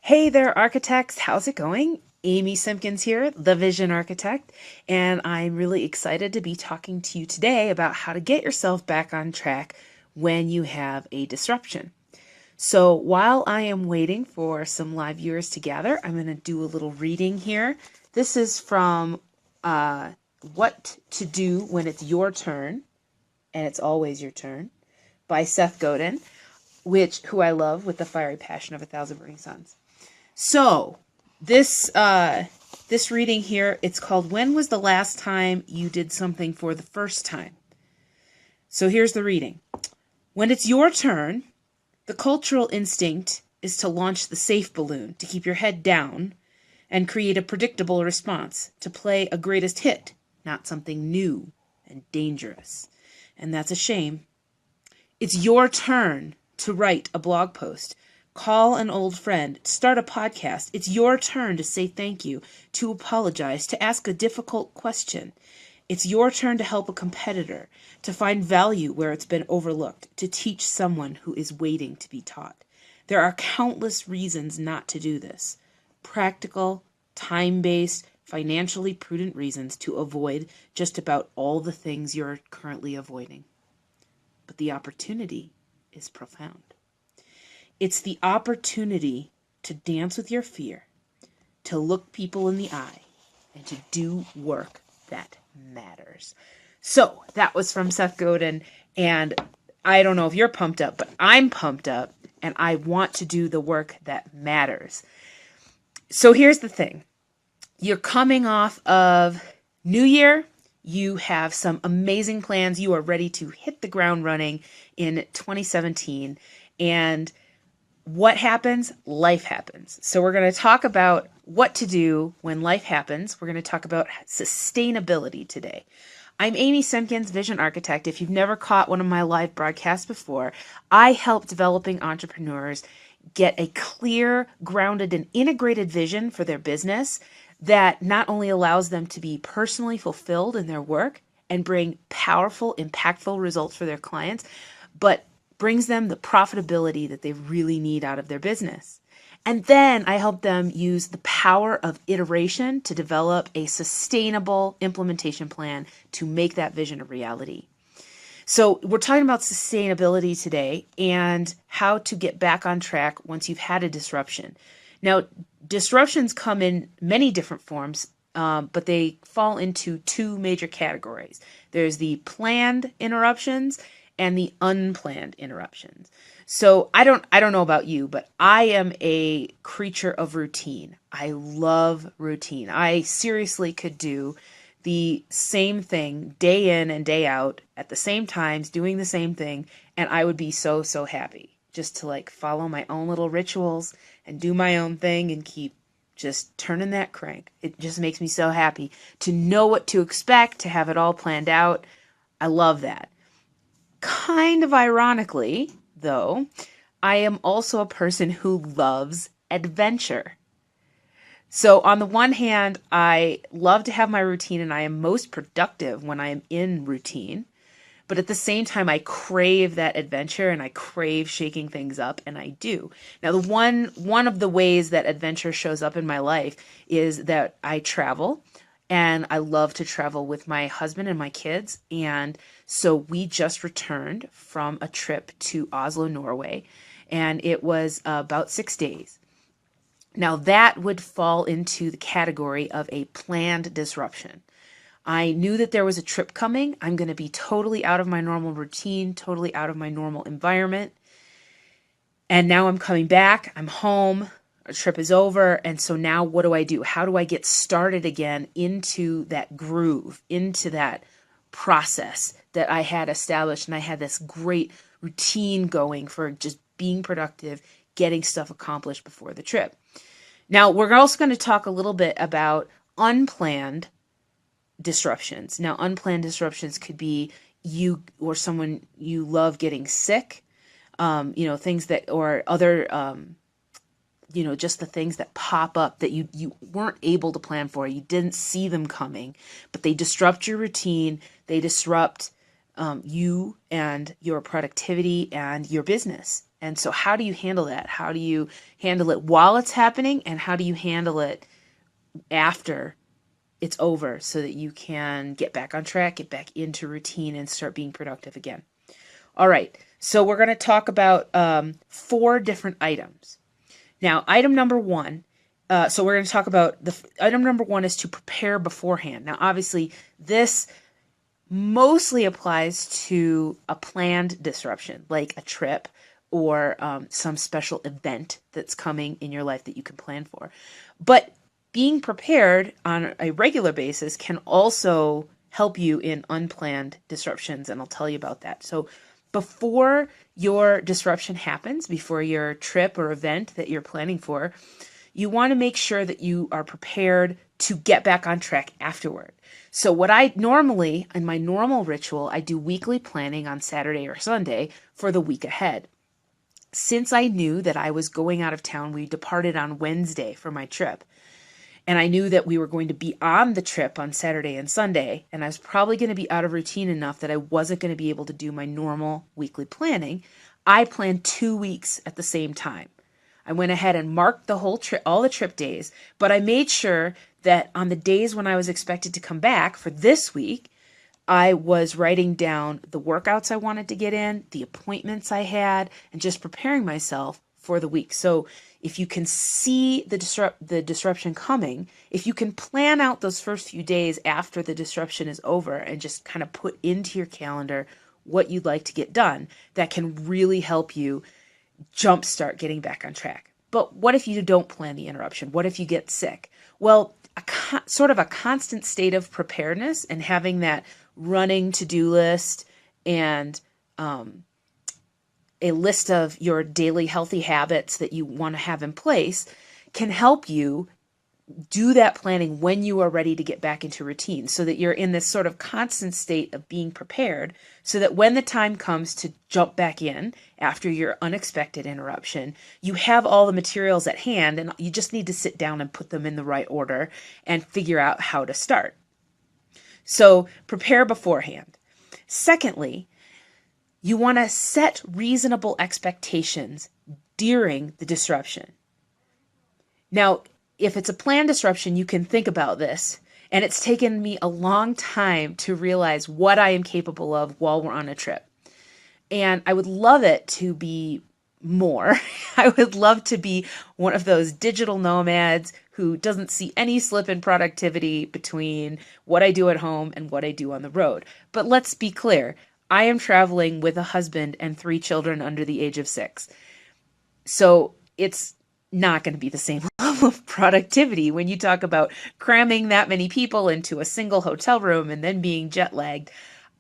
Hey there, architects. How's it going? Amy Simpkins here, the Vision Architect, and I'm really excited to be talking to you today about how to get yourself back on track when you have a disruption. So while I am waiting for some live viewers to gather, I'm going to do a little reading here. This is from What to Do When It's Your Turn, and It's Always Your Turn, by Seth Godin, who I love with the fiery passion of 1,000 burning suns. So this reading here, it's called When Was the Last Time You Did Something for the First Time? So here's the reading. When it's your turn, the cultural instinct is to launch the safe balloon, to keep your head down and create a predictable response, to play a greatest hit, not something new and dangerous. And that's a shame. It's your turn to write a blog post, call an old friend, start a podcast. It's your turn to say thank you, to apologize, to ask a difficult question. It's your turn to help a competitor, to find value where it's been overlooked, to teach someone who is waiting to be taught. There are countless reasons not to do this. Practical, time-based, financially prudent reasons to avoid just about all the things you're currently avoiding. But the opportunity is profound. It's the opportunity to dance with your fear, to look people in the eye, and to do work that matters. So that was from Seth Godin, and I don't know if you're pumped up, but I'm pumped up, and I want to do the work that matters. So here's the thing. You're coming off of New Year. You have some amazing plans. You are ready to hit the ground running in 2017, and what happens? Life happens. So we're going to talk about what to do when life happens. We're going to talk about sustainability today. I'm Amy Simpkins, Vision Architect. If you've never caught one of my live broadcasts before, I help developing entrepreneurs get a clear, grounded, and integrated vision for their business that not only allows them to be personally fulfilled in their work and bring powerful, impactful results for their clients, but brings them the profitability that they really need out of their business. And then I help them use the power of iteration to develop a sustainable implementation plan to make that vision a reality. So we're talking about sustainability today and how to get back on track once you've had a disruption. Now, disruptions come in many different forms, but they fall into two major categories. There's the planned interruptions and the unplanned interruptions. So I don't know about you, but I am a creature of routine. I love routine. I seriously could do the same thing day in and day out at the same times, doing the same thing, and I would be so happy just to follow my own little rituals and do my own thing and keep just turning that crank. It just makes me so happy to know what to expect, to have it all planned out. I love that. Kind of ironically, though, I am also a person who loves adventure. So on the one hand, I love to have my routine and I am most productive when I am in routine. But at the same time, I crave that adventure and I crave shaking things up, and I do. Now, the one of the ways that adventure shows up in my life is that I travel, and I love to travel with my husband and my kids. And so we just returned from a trip to Oslo, Norway, and it was about 6 days. Now, that would fall into the category of a planned disruption. I knew that there was a trip coming. I'm going to be totally out of my normal routine, totally out of my normal environment. And now I'm coming back. I'm home. Our trip is over. And so now what do I do? How do I get started again into that groove, into that process that I had established? And I had this great routine going for just being productive, getting stuff accomplished before the trip. Now, we're also going to talk a little bit about unplanned disruptions. Now, unplanned disruptions could be you or someone you love getting sick, things that, or other, just the things that pop up that you weren't able to plan for. You didn't see them coming, but they disrupt your routine. They disrupt you and your productivity and your business. And so how do you handle that? How do you handle it while it's happening? And how do you handle it after it's over so that you can get back on track, get back into routine, and start being productive again? All right. So we're going to talk about 4 different items. Now, item number 1. So we're going to talk about item number 1 is to prepare beforehand. Now, obviously, this mostly applies to a planned disruption, like a trip or some special event that's coming in your life that you can plan for. But being prepared on a regular basis can also help you in unplanned disruptions, and I'll tell you about that. So before your disruption happens, before your trip or event that you're planning for, you want to make sure that you are prepared to get back on track afterward. So what I normally, in my normal ritual, I do weekly planning on Saturday or Sunday for the week ahead. Since I knew that I was going out of town, we departed on Wednesday for my trip. And I knew that we were going to be on the trip on Saturday and Sunday, and I was probably going to be out of routine enough that I wasn't going to be able to do my normal weekly planning. I planned 2 weeks at the same time. I went ahead and marked the whole trip, all the trip days, but I made sure that on the days when I was expected to come back for this week, I was writing down the workouts I wanted to get in, the appointments I had, and just preparing myself for the week. So if you can see the disruption coming, if you can plan out those first few days after the disruption is over and just kind of put into your calendar what you'd like to get done, that can really help you jumpstart getting back on track. But what if you don't plan the interruption? What if you get sick? Well, sort of a constant state of preparedness and having that running to-do list and a list of your daily healthy habits that you want to have in place can help you do that planning when you are ready to get back into routine, so that you're in this sort of constant state of being prepared, so that when the time comes to jump back in after your unexpected interruption, you have all the materials at hand and you just need to sit down and put them in the right order and figure out how to start. So prepare beforehand. Secondly, you want to set reasonable expectations during the disruption. Now, if it's a planned disruption, you can think about this. And it's taken me a long time to realize what I am capable of while we're on a trip. And I would love it to be more. I would love to be one of those digital nomads who doesn't see any slip in productivity between what I do at home and what I do on the road. But let's be clear. I am traveling with a husband and 3 children under the age of 6. So it's not going to be the same level of productivity when you talk about cramming that many people into a single hotel room and then being jet lagged.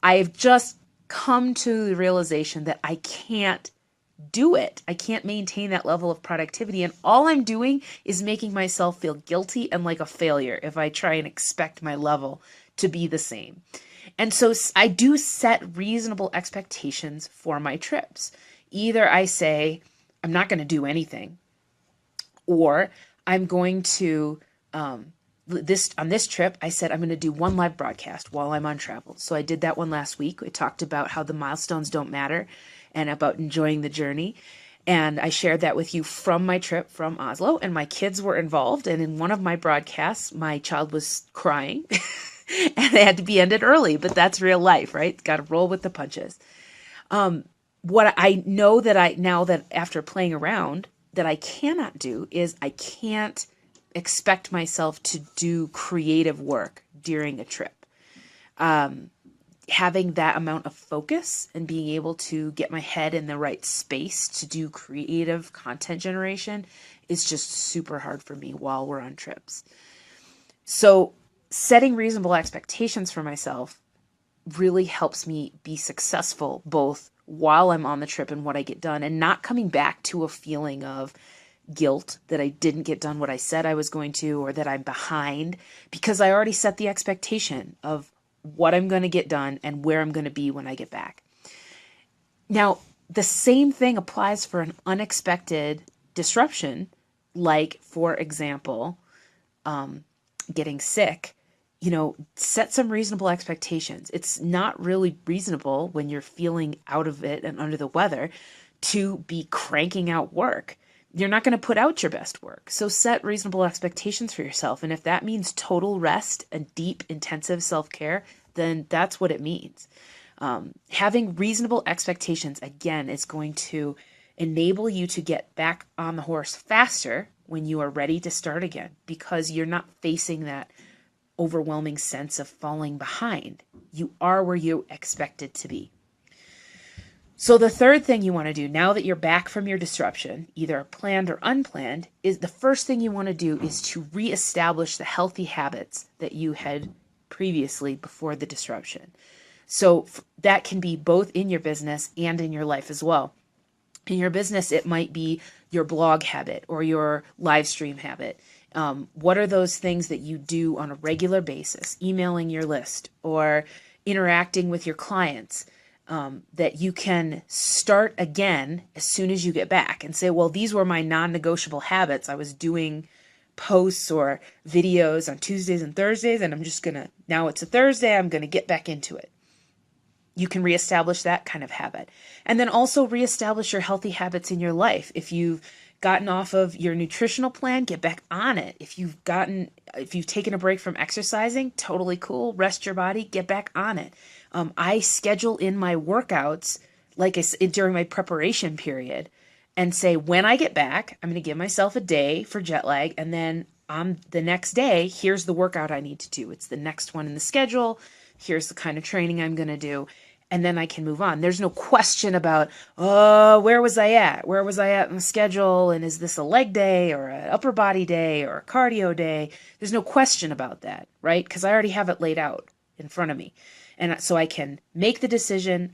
I've just come to the realization that I can't do it. I can't maintain that level of productivity. And all I'm doing is making myself feel guilty and like a failure if I try and expect my level to be the same. And so I do set reasonable expectations for my trips. Either I say, I'm not going to do anything, or I'm going to, on this trip, I said I'm going to do 1 live broadcast while I'm on travel. So I did that one last week. We talked about how the milestones don't matter and about enjoying the journey. And I shared that with you from my trip from Oslo, and my kids were involved. And in one of my broadcasts, my child was crying and it had to be ended early, but that's real life, right? Got to roll with the punches. What I know that now that after playing around, that I cannot do is I can't expect myself to do creative work during a trip. Having that amount of focus and being able to get my head in the right space to do creative content generation is just super hard for me while we're on trips. So setting reasonable expectations for myself really helps me be successful both while I'm on the trip and what I get done, and not coming back to a feeling of guilt that I didn't get done what I said I was going to, or that I'm behind, because I already set the expectation of what I'm going to get done and where I'm going to be when I get back. Now, the same thing applies for an unexpected disruption, like, for example, getting sick. Set some reasonable expectations. It's not really reasonable when you're feeling out of it and under the weather to be cranking out work. You're not going to put out your best work. So set reasonable expectations for yourself. And if that means total rest and deep, intensive self-care, then that's what it means. Having reasonable expectations, again, is going to enable you to get back on the horse faster when you are ready to start again, because you're not facing that overwhelming sense of falling behind. You are where you expected to be. So the third thing you want to do now that you're back from your disruption, either planned or unplanned, is the first thing you want to do is to reestablish the healthy habits that you had previously before the disruption. So that can be both in your business and in your life as well. In your business, it might be your blog habit or your live stream habit. What are those things that you do on a regular basis? Emailing your list or interacting with your clients, that you can start again as soon as you get back and say, well, these were my non-negotiable habits. I was doing posts or videos on Tuesdays and Thursdays, and now it's a Thursday, I'm going to get back into it. You can reestablish that kind of habit. And then also reestablish your healthy habits in your life. If you've gotten off of your nutritional plan, get back on it. If you've taken a break from exercising, totally cool. Rest your body, get back on it. I schedule in my workouts, like I said, during my preparation period, and say, when I get back, I'm going to give myself a day for jet lag. And then on the next day, here's the workout I need to do. It's the next one in the schedule. Here's the kind of training I'm going to do. And then I can move on. There's no question about, where was I at? Where was I at in the schedule? And is this a leg day or an upper body day or a cardio day? There's no question about that, right? Because I already have it laid out in front of me. And so I can make the decision.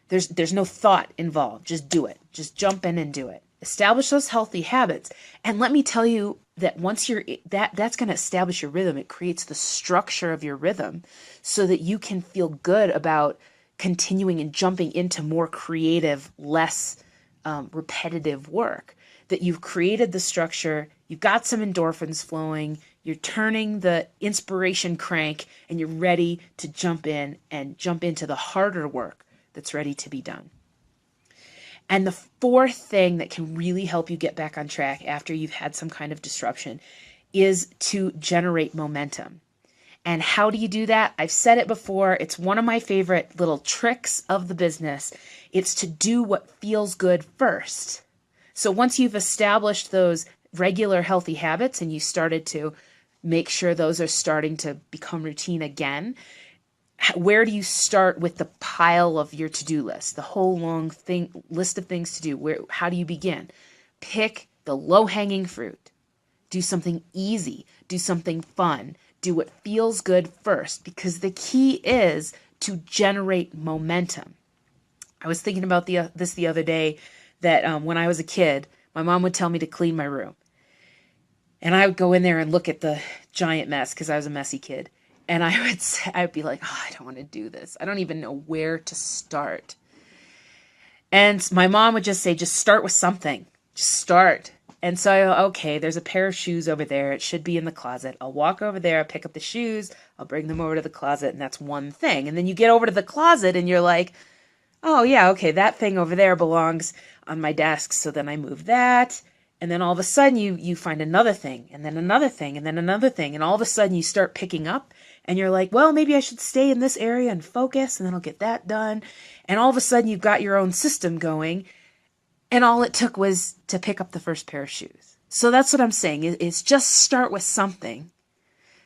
There's no thought involved. Just do it. Just jump in and do it. Establish those healthy habits. And let me tell you that once that's going to establish your rhythm. It creates the structure of your rhythm so that you can feel good about continuing and jumping into more creative, less repetitive work. That you've created the structure, you've got some endorphins flowing, you're turning the inspiration crank, and you're ready to jump into the harder work that's ready to be done. And the fourth thing that can really help you get back on track after you've had some kind of disruption is to generate momentum. And how do you do that? I've said it before. It's one of my favorite little tricks of the business. It's to do what feels good first. So once you've established those regular healthy habits and you started to make sure those are starting to become routine again, where do you start with the pile of your to-do list, the whole long list of things to do? How do you begin? Pick the low-hanging fruit. Do something easy. Do something fun. Do what feels good first, because the key is to generate momentum. I was thinking about this the other day, that when I was a kid, my mom would tell me to clean my room. And I would go in there and look at the giant mess because I was a messy kid. And I'd be like, I don't want to do this. I don't even know where to start. And my mom would just say, just start with something. Just start. And so, okay, there's a pair of shoes over there. It should be in the closet. I'll walk over there, pick up the shoes. I'll bring them over to the closet, and that's one thing. And then you get over to the closet and you're like, oh yeah, okay, that thing over there belongs on my desk. So then I move that. And then all of a sudden you find another thing, and then another thing, and then another thing. And all of a sudden you start picking up and you're like, well, maybe I should stay in this area and focus, and then I'll get that done. And all of a sudden you've got your own system going, and all it took was to pick up the first pair of shoes. So that's what I'm saying is just start with something.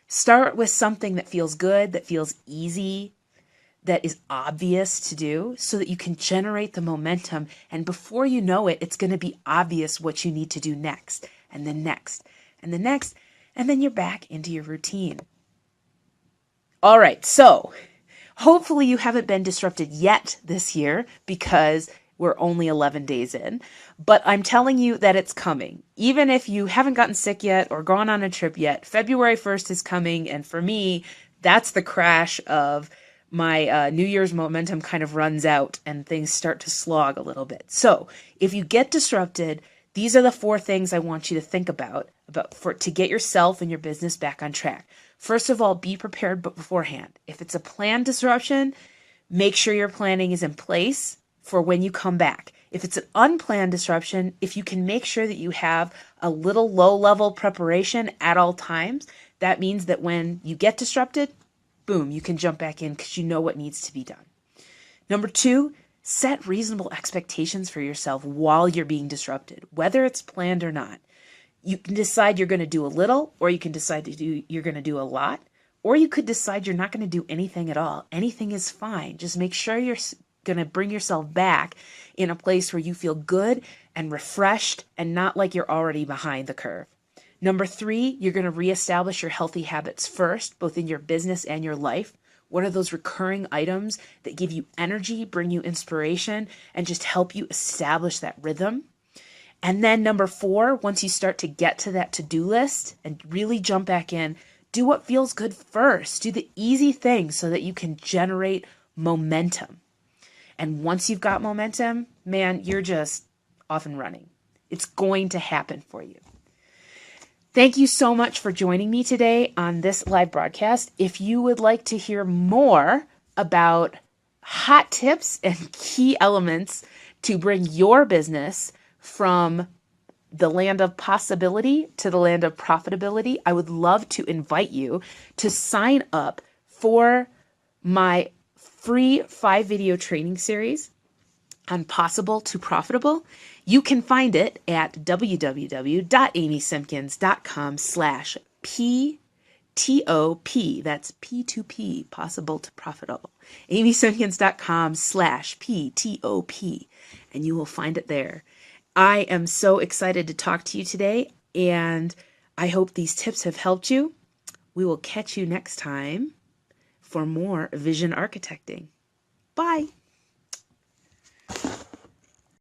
Start with something that feels good, that feels easy, that is obvious to do, so that you can generate the momentum. And before you know it, it's going to be obvious what you need to do next, and then next, and the next, and then you're back into your routine. All right, so hopefully you haven't been disrupted yet this year, because we're only 11 days in, but I'm telling you that it's coming. Even if you haven't gotten sick yet or gone on a trip yet, February 1st is coming. And for me, that's the crash of my New Year's momentum kind of runs out and things start to slog a little bit. So if you get disrupted, these are the 4 things I want you to think about to get yourself and your business back on track. First of all, be prepared beforehand. If it's a planned disruption, make sure your planning is in place for when you come back. If it's an unplanned disruption, if you can make sure that you have a little low-level preparation at all times, that means that when you get disrupted, boom, you can jump back in because you know what needs to be done. Number 2, set reasonable expectations for yourself while you're being disrupted, whether it's planned or not. You can decide you're going to do a little, or you can decide you're going to do a lot, or you could decide you're not going to do anything at all. Anything is fine. Just make sure you're going to bring yourself back in a place where you feel good and refreshed and not like you're already behind the curve. Number 3, you're going to reestablish your healthy habits first, both in your business and your life. What are those recurring items that give you energy, bring you inspiration, and just help you establish that rhythm? And then number 4, once you start to get to that to-do list and really jump back in, do what feels good first. Do the easy things so that you can generate momentum. And once you've got momentum, man, you're just off and running. It's going to happen for you. Thank you so much for joining me today on this live broadcast. If you would like to hear more about hot tips and key elements to bring your business from the land of possibility to the land of profitability, I would love to invite you to sign up for my free 5-video training series on Possible to Profitable. You can find it at www.amysimkins.com/PTOP. That's P2P, Possible to Profitable. amysimkins.com/PTOP. And you will find it there. I am so excited to talk to you today, and I hope these tips have helped you. We will catch you next time for more vision architecting. Bye.